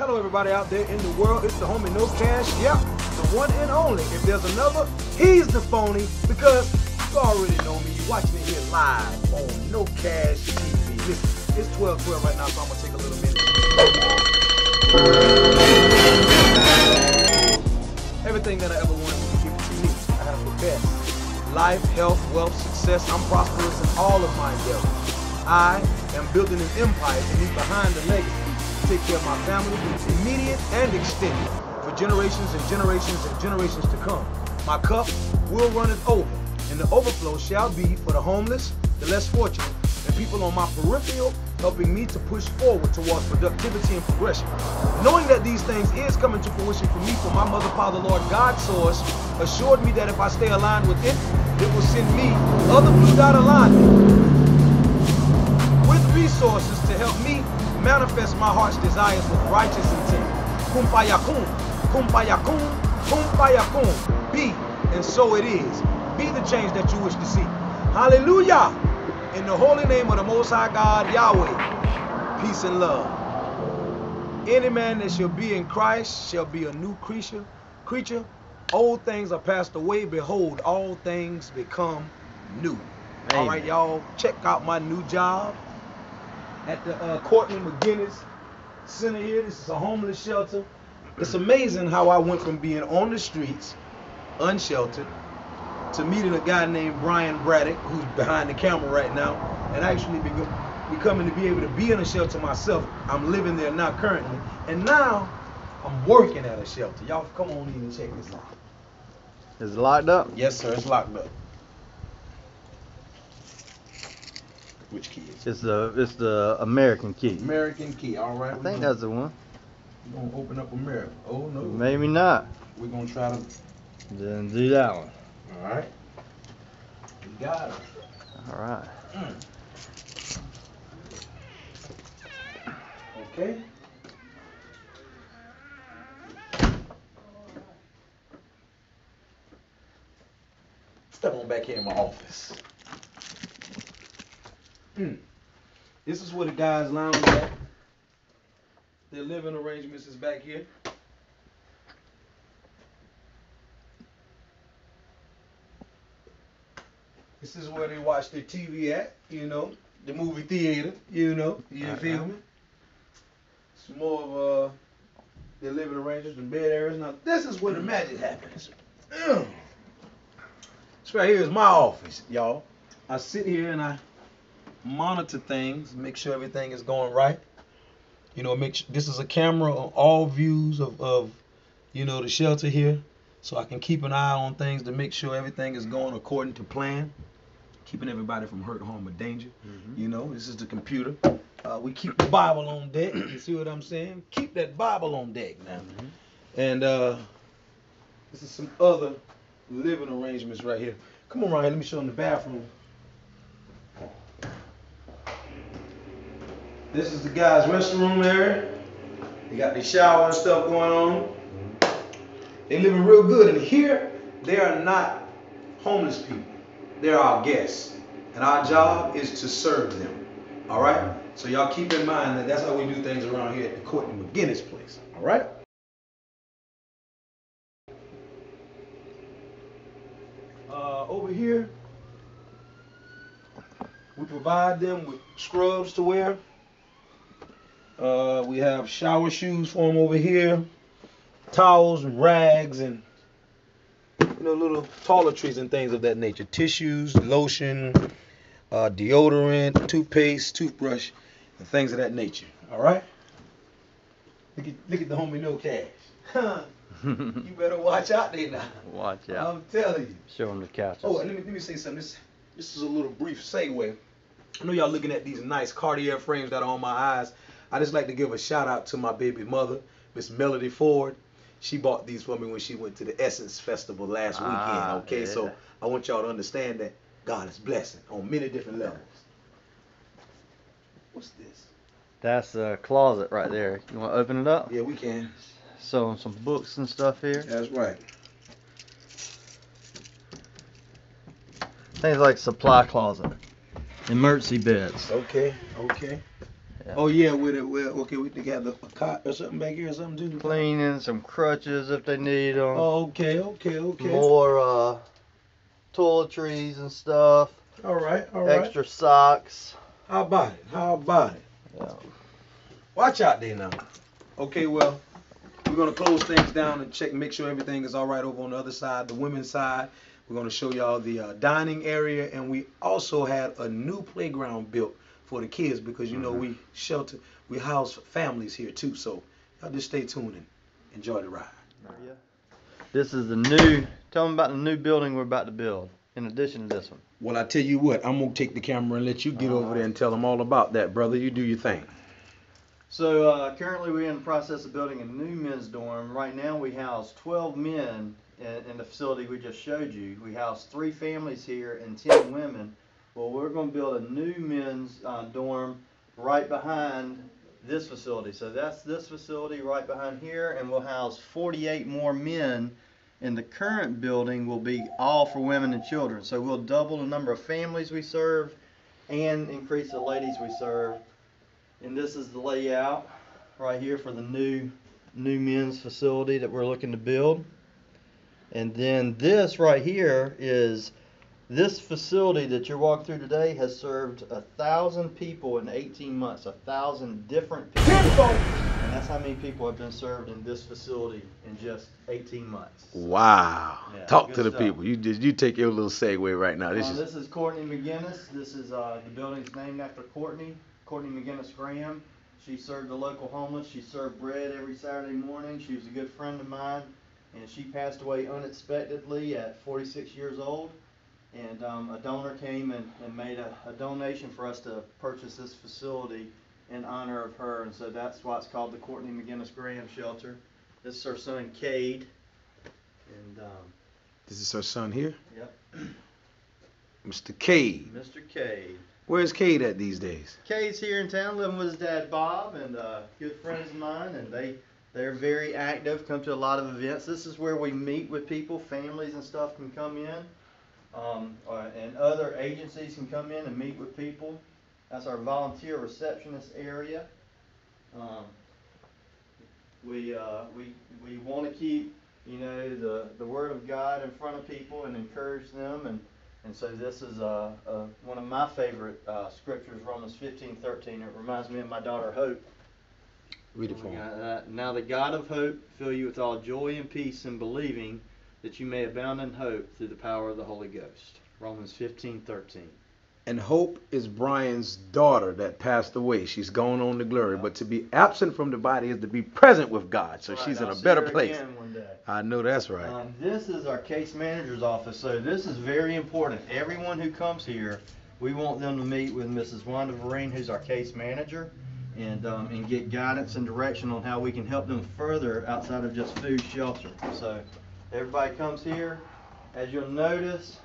Hello everybody out there in the world, it's the homie kNOWCASH, yep, the one and only. If there's another, he's the phony, because you already know me. You're watching it here live on kNOWCASH TV. Listen, it's 12:12 right now, so I'm going to take a little minute. Everything that I ever wanted to give it to me, I have the best. Life, health, wealth, success, I'm prosperous in all of my endeavors. I am building an empire and leave behind a legacy to take care of my family, immediate and extended, for generations and generations and generations to come. My cup will run it over, and the overflow shall be for the homeless, the less fortunate, and people on my peripheral, helping me to push forward towards productivity and progression. Knowing that these things is coming to fruition for me, for my mother, father, Lord, God source assured me that if I stay aligned with it, it will send me other blue dot alignment with resources to help me manifest my heart's desires with righteous intent. Kum fayakun, kum fayakun, kum fayakun. Be, and so it is. Be the change that you wish to see. Hallelujah! In the holy name of the Most High God, Yahweh, peace and love. Any man that shall be in Christ shall be a new creature. Old things are passed away. Behold, all things become new. Amen. All right, y'all, check out my new job at the Courtney McGinnis Center here. This is a homeless shelter. It's amazing how I went from being on the streets, unsheltered, to meeting a guy named Brian Braddock, who's behind the camera right now, and actually becoming to be able to be in a shelter myself. I'm living there now currently, and now I'm working at a shelter. Y'all come on in and check this out. Is it locked up? Yes, sir, it's locked up. Which key is it? It's the American key. American key, all right. I think that's the one. We're going to open up America. Oh, no. Maybe not. We're going to try to... Then do that one. All right. We got it. All right. Okay. Step on back here in my office. This is where the guys lounge at. Their living arrangements is back here. This is where they watch their TV at, you know, the movie theater, you know, you feel me? It's more of their living arrangements and bed areas. Now, this is where the magic happens. This right here is my office, y'all. I sit here and I monitor things, make sure everything is going right. You know, this is a camera on all views of you know, the shelter here, so I can keep an eye on things to make sure everything is going according to plan, keeping everybody from hurt, harm, or danger. You know, this is the computer. We keep the Bible on deck. You see what I'm saying? Keep that Bible on deck now. And this is some other living arrangements right here. Come on around here, let me show them the bathroom. This is the guys' restroom area. They got their shower and stuff going on. They living real good. And here, they are not homeless people. They're our guests. And our job is to serve them. All right? So y'all keep in mind that that's how we do things around here at the Courtney McGinnis place. All right? Over here, we provide them with scrubs to wear. We have shower shoes for them over here, towels and rags and, you know, little toiletries and things of that nature. Tissues, lotion, deodorant, toothpaste, toothbrush, and things of that nature. All right? Look at the homie kNOWCASH. You better watch out there now. Watch out. I'm telling you. Show them the couches. Oh, and let me say something. This is a little brief segue. I know y'all looking at these nice Cartier frames that are on my eyes. I just like to give a shout out to my baby mother, Miss Melody Ford. She bought these for me when she went to the Essence Festival last weekend. Okay, yeah. So I want y'all to understand that God is blessing on many different levels. What's this? That's a closet right there. You want to open it up? Yeah, we can. So some books and stuff here. That's right. Things like supply closet, emergency beds. Okay, okay. Oh yeah, with it. Okay, we got a cot or something back here or something too. Cleaning, some crutches if they need them. Oh, okay. More toiletries and stuff. All right. Extra socks. How about it? Yeah. Watch out there now. Okay, well, we're gonna close things down and make sure everything is all right over on the other side, the women's side. We're gonna show y'all the dining area, and we also had a new playground built for the kids because you know we house families here too. So y'all just stay tuned and enjoy the ride. This is tell them about the new building we're about to build, in addition to this one. Well, I tell you what, I'm gonna take the camera and let you get over there and tell them all about that, brother. You do your thing. So currently we're in the process of building a new men's dorm. Right now we house 12 men in the facility we just showed you. We house 3 families here and 10 women. Well, we're going to build a new men's dorm right behind this facility. So that's this facility right behind here, and we'll house 48 more men. And the current building will be all for women and children. So we'll double the number of families we serve and increase the ladies we serve. And this is the layout right here for the new men's facility that we're looking to build. And then this right here is this facility that you're walking through today has served 1,000 people in 18 months. 1,000 different people. And that's how many people have been served in this facility in just 18 months. Wow. Yeah, Talk to the stuff. people. You take your little segue right now. This is Courtney McGinnis. This is the building's named after Courtney McGinnis Graham. She served the local homeless. She served bread every Saturday morning. She was a good friend of mine, and she passed away unexpectedly at 46 years old. And a donor came and made a donation for us to purchase this facility in honor of her, and so that's why it's called the Courtney McGinnis Graham Shelter. This is her son Cade, and this is her son here. Yep. Mr. Cade. Mr. Cade. Where's Cade at these days? Cade's here in town living with his dad Bob, and good friends of mine, and they're very active, come to a lot of events. This is where we meet with people, families and stuff can come in, and other agencies can come in and meet with people. That's our volunteer receptionist area. We want to keep, the Word of God in front of people and encourage them, and so this is one of my favorite scriptures, Romans 15:13. It reminds me of my daughter Hope. Read it for me. Now the God of hope fill you with all joy and peace in believing, that you may abound in hope through the power of the Holy Ghost. Romans 15:13. And Hope is Brian's daughter that passed away. She's gone on to glory. But to be absent from the body is to be present with God. So she's in a better place. One day. I know that's right. This is our case manager's office. So this is very important. Everyone who comes here, we want them to meet with Mrs. Wanda Vereen, who's our case manager, and get guidance and direction on how we can help them further outside of just food, shelter. So everybody comes here. As you'll notice,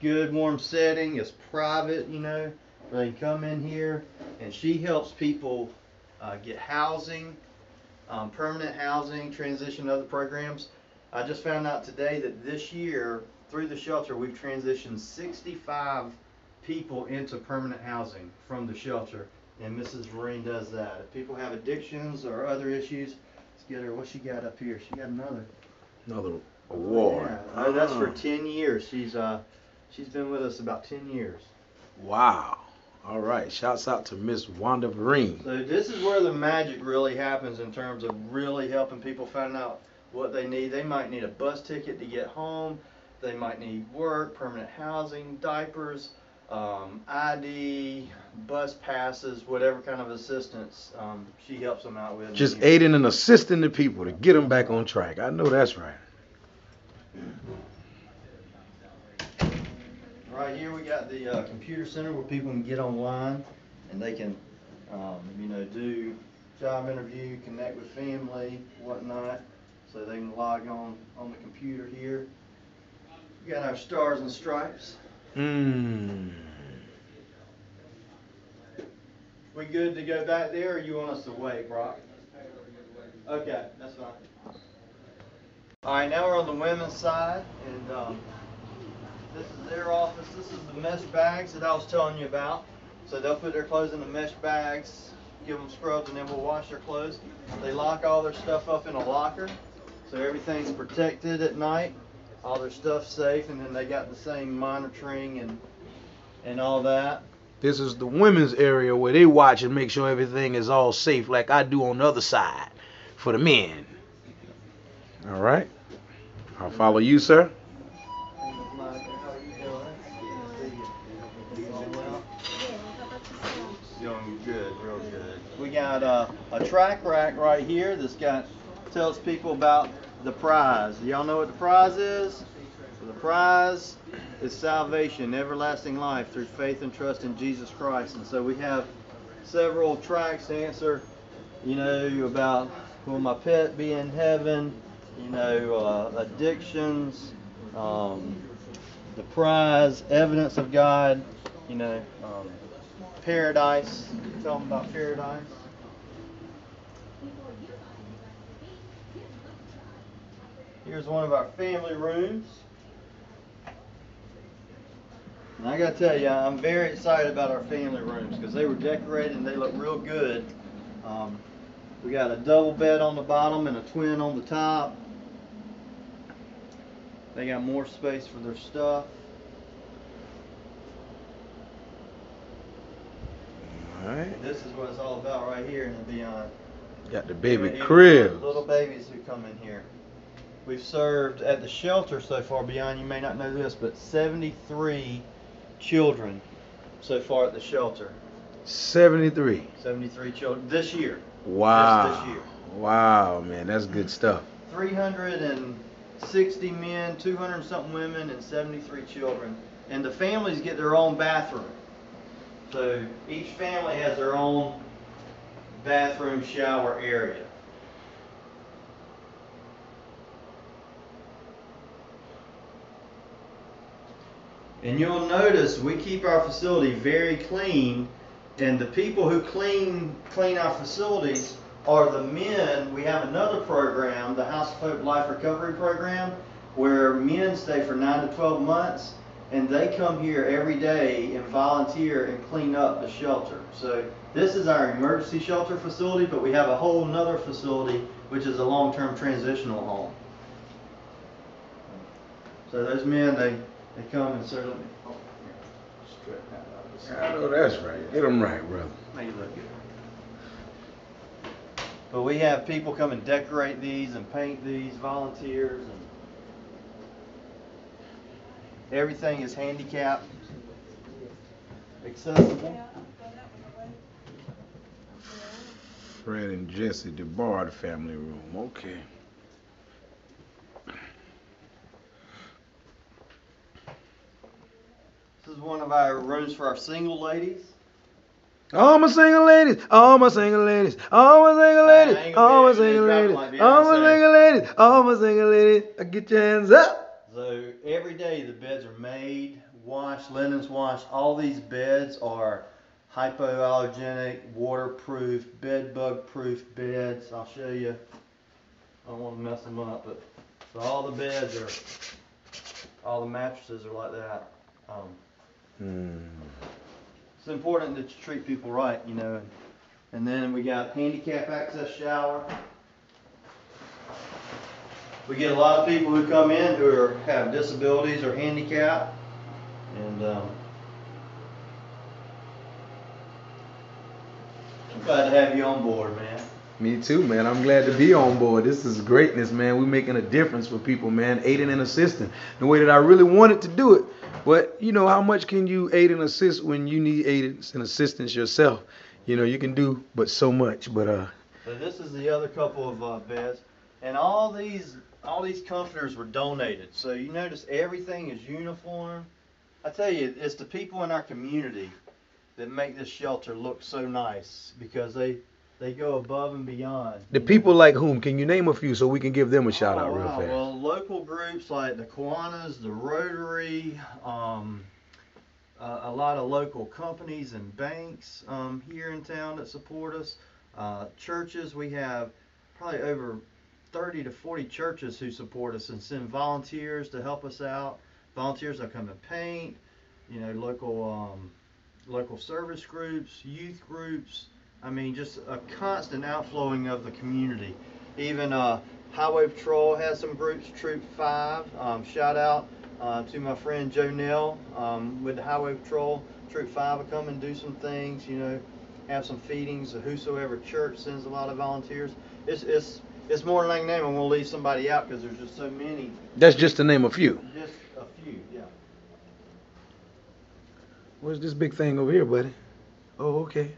good warm setting. It's private, they can come in here, and she helps people get housing, permanent housing, transition to other programs. I just found out today that this year through the shelter we've transitioned 65 people into permanent housing from the shelter, and Mrs. Vereen does that. If people have addictions or other issues, let's get her. What she got up here? She got another award. Yeah, that's for 10 years. She's been with us about 10 years. Wow. All right. Shouts out to Miss Wanda Vereen. So this is where the magic really happens in terms of really helping people find out what they need. They might need a bus ticket to get home. They might need work, permanent housing, diapers, ID, bus passes, whatever kind of assistance she helps them out with. Just aiding and assisting the people to get them back on track. I know that's right. Right here we got the computer center where people can get online and they can, do job interview, connect with family, whatnot. So they can log on the computer here. We got our stars and stripes. We good to go back there, or you want us to wait, Brock? Okay, that's fine. All right, now we're on the women's side, and this is their office. This is the mesh bags that I was telling you about. So they'll put their clothes in the mesh bags, give them scrubs, and then we'll wash their clothes. They lock all their stuff up in a locker, so everything's protected at night. All their stuff's safe, and then they got the same monitoring and all that. This is the women's area where they watch and make sure everything is all safe, like I do on the other side for the men. All right. I'll follow you, sir. Doing good, real good. We got a track rack right here that's tells people about the prize. Y'all know what the prize is? So the prize is salvation, everlasting life through faith and trust in Jesus Christ. And so we have several tracks to answer, about will my pet be in heaven, addictions, the prize, evidence of God, paradise. Tell them about paradise. Here's one of our family rooms. And I gotta tell you, I'm very excited about our family rooms because they were decorated and they look real good. We got a double bed on the bottom and a twin on the top. They got more space for their stuff. Alright. This is what it's all about right here in the Beyond. Got the baby crib. Little babies who come in here. We've served at the shelter so far, Beyond, you may not know this, but 73 children so far at the shelter. 73. 73 children this year. Wow. Just this year. Wow, man, that's good stuff. 360 men, 200 something women, and 73 children. And the families get their own bathroom. So each family has their own bathroom shower area. And you'll notice we keep our facility very clean, and the people who clean our facilities are the men. We have another program, the House of Hope Life Recovery Program, where men stay for 9 to 12 months, and they come here every day and volunteer and clean up the shelter. So this is our emergency shelter facility, but we have a whole nother facility which is a long-term transitional home. So those men, they come and serve me. Oh, here. Straighten that out. I know that's right. Get them right, brother. Make it look good. But we have people come and decorate these and paint these, volunteers, and everything is handicap accessible. Fred and Jesse DeBard family room. Okay. This is one of our rooms for our single ladies. All my single ladies, all my single ladies, all my single ladies, all my single ladies, all my single ladies, all my single ladies. Get your hands up. So every day the beds are made, washed, linens washed. All these beds are hypoallergenic, waterproof, bed bug proof beds. I'll show you. I don't want to mess them up, but so all the beds are, all the mattresses are like that. It's important that you treat people right, And then we got handicap access shower. We get a lot of people who come in who have disabilities or handicap, and I'm glad to have you on board, man. Me too, man. I'm glad to be on board. This is greatness, man. We're making a difference for people, man. Aiding and assisting the way that I really wanted to do it. But how much can you aid and assist when you need aid and assistance yourself? You can do but so much. But so this is the other couple of beds, and all these comforters were donated. So you notice everything is uniform. I tell you, it's the people in our community that make this shelter look so nice because they go above and beyond. The people like whom? Can you name a few so we can give them a shout out real fast? Well, local groups like the Kiwanis, the Rotary, a lot of local companies and banks here in town that support us. Churches, we have probably over 30 to 40 churches who support us and send volunteers to help us out. Volunteers that come and paint, local local service groups, youth groups. I mean, just a constant outflowing of the community. Even Highway Patrol has some groups, Troop 5. Shout out to my friend Joe Nell with the Highway Patrol. Troop 5 will come and do some things, you know, have some feedings. Whosoever Church sends a lot of volunteers. It's more than I can name. I'm going to leave somebody out because there's just so many. That's just to name a few. Just a few, yeah. Where's this big thing over here, buddy? Oh, okay.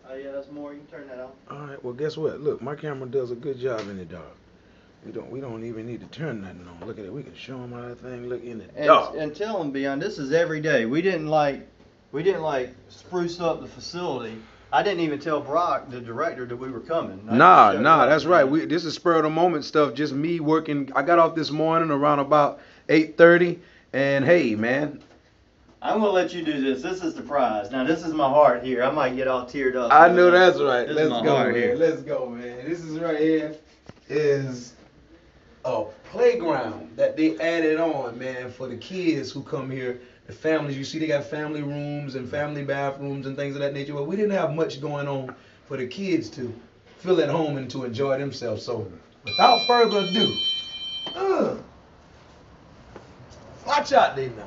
Oh yeah, that's more. You can turn that on. All right. Well, guess what? Look, my camera does a good job in the dark. We don't even need to turn nothing on. Look at it. We can show them how that thing look in the dark. And tell them, Beyond, this is every day. We didn't like spruce up the facility. I didn't even tell Brock, the director, that we were coming. Nah, that's right. This is spur of the moment stuff. Just me working. I got off this morning around about 8:30, and hey, man. I'm gonna let you do this. This is the prize. Now this is my heart here. I might get all teared up. I know that's right. This Let's is my go, heart man. here. Let's go, man. This is right here is a playground that they added on, man, for the kids who come here. The families, you see, they got family rooms and family bathrooms and things of that nature. But we didn't have much going on for the kids to feel at home and to enjoy themselves. So, without further ado, watch out there now.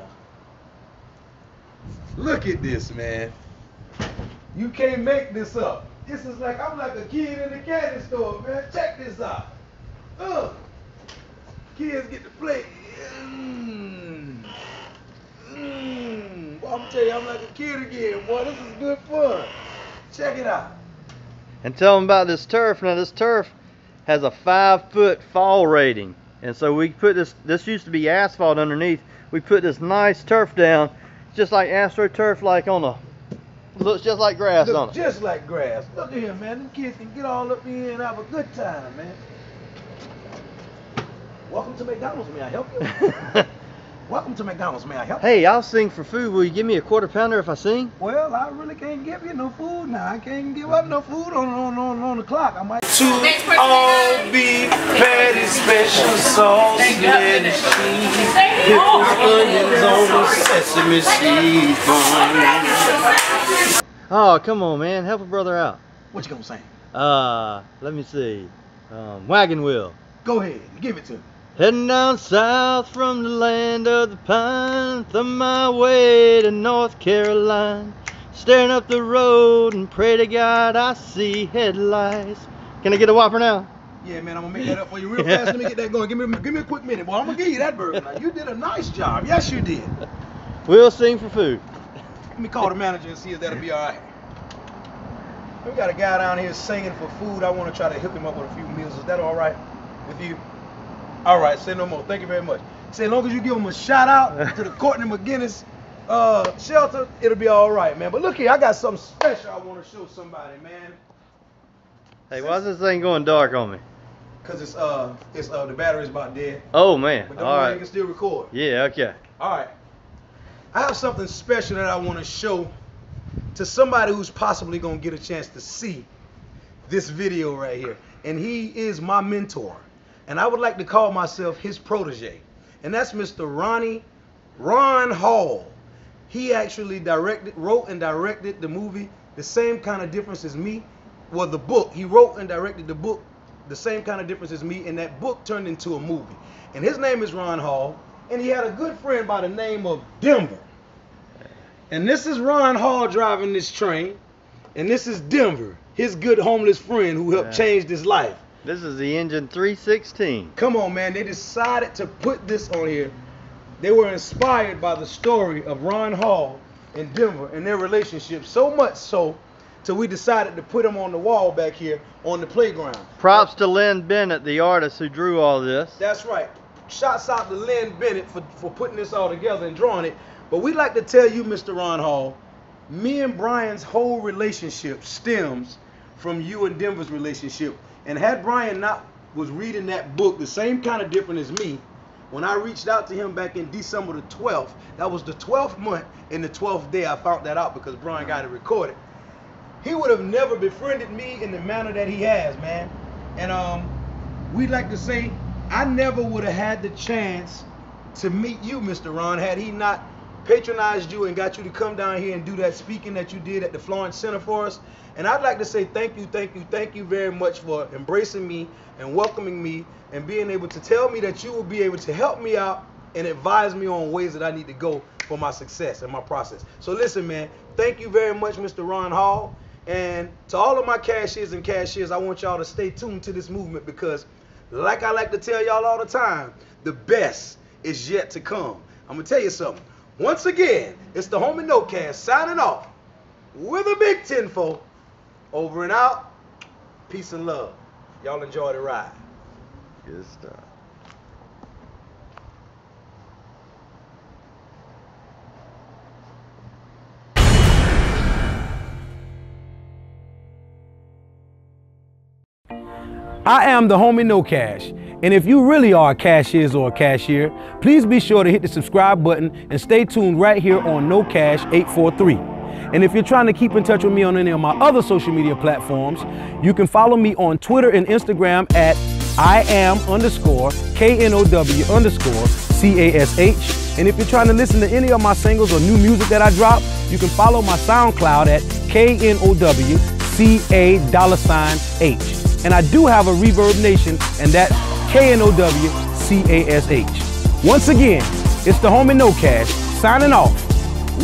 Look at this, man. You can't make this up. This is like, I'm like a kid in the candy store, man. Check this out. Kids get to play. Well, I'm telling you, I'm like a kid again, boy. This is good fun. Check it out. And tell them about this turf. Now this turf has a 5-foot fall rating. And so we put this used to be asphalt underneath. We put this nice turf down, just like AstroTurf, like on a, looks just like grass on it. Just like grass. Look at here, man. Them kids can get all up in here and have a good time, man. Welcome to McDonald's. May I help you? Welcome to McDonald's. May I help you? Hey, I'll sing for food. Will you give me a quarter pounder if I sing? Well, I really can't give you no food now. I can't give up no food on the clock. I might. To all beef patty, special sauce, lettuce, cheese, pickled onions on the sesame seed bun. Oh, come on, man. Help a brother out. What you gonna say? Let me see. Wagon Wheel. Go ahead. Give it to me. Heading down south from the land of the pine, on my way to North Carolina. Staring up the road and pray to God I see headlights. Can I get a whopper now? Yeah, man, I'm gonna make that up for you real fast. Let me get that going. Give me a quick minute, boy. I'm gonna give you that burger now. You did a nice job. Yes, you did. We'll sing for food. Let me call the manager and see if that'll be all right. We got a guy down here singing for food. I want to try to hook him up with a few meals. Is that all right with you? All right, say no more. Thank you very much. Say, as long as you give him a shout out to the Courtney McGinnis Shelter, it'll be all right, man. But look here, I got something special I want to show somebody, man. Hey, why's this thing going dark on me? Cause it's the battery's about dead. Oh man. But don't All worry, right. you can still record. Yeah. Okay. All right. I have something special that I want to show to somebody who's possibly gonna get a chance to see this video right here, and he is my mentor. And I would like to call myself his protege. And that's Mr. Ron Hall. He actually wrote and directed the movie The Same Kind of Difference as Me. Well, the book. He wrote and directed the book The Same Kind of Difference as Me, and that book turned into a movie. And his name is Ron Hall, and he had a good friend by the name of Denver. And this is Ron Hall driving this train, and this is Denver, his good homeless friend who helped change his life. This is the engine 316. Come on, man. They decided to put this on here. They were inspired by the story of Ron Hall and Denver and their relationship, so much so till we decided to put them on the wall back here on the playground. Props to Lynn Bennett, the artist who drew all this. That's right. Shouts out to Lynn Bennett for putting this all together and drawing it. But we'd like to tell you, Mr. Ron Hall, me and Brian's whole relationship stems from you and Denver's relationship. And had Brian not was reading that book, The Same Kind of Different as Me, when I reached out to him back in December the 12th, that was the 12th month and the 12th day I found that out because Brian got it recorded. He would have never befriended me in the manner that he has, man. And we'd like to say, I never would have had the chance to meet you, Mr. Ron, had he not patronized you and got you to come down here and do that speaking that you did at the Florence Center for us. And I'd like to say thank you very much for embracing me and welcoming me and being able to tell me that you will be able to help me out and advise me on ways that I need to go for my success and my process. So listen, man, thank you very much, Mr. Ron Hall. And to all of my cashiers and cashiers, I want y'all to stay tuned to this movement because, like I like to tell y'all all the time, the best is yet to come. I'm going to tell you something. Once again, it's the homie KNOWCASH signing off with a big tenfold. Over and out. Peace and love. Y'all enjoy the ride. Good stuff. I am the homie KNOWCASH, and if you really are a CASHIZ or a cashier, please be sure to hit the subscribe button and stay tuned right here on KNOWCASH 843. And if you're trying to keep in touch with me on any of my other social media platforms, you can follow me on Twitter and Instagram at IAM_KNOW_CASH. And if you're trying to listen to any of my singles or new music that I drop, you can follow my Soundcloud at KNOWCA$H. And I do have a ReverbNation, and that's KNOWCASH. Once again, it's the homie KNOWCASH signing off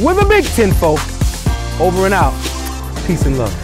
with a big tenfold. Over and out. Peace and love.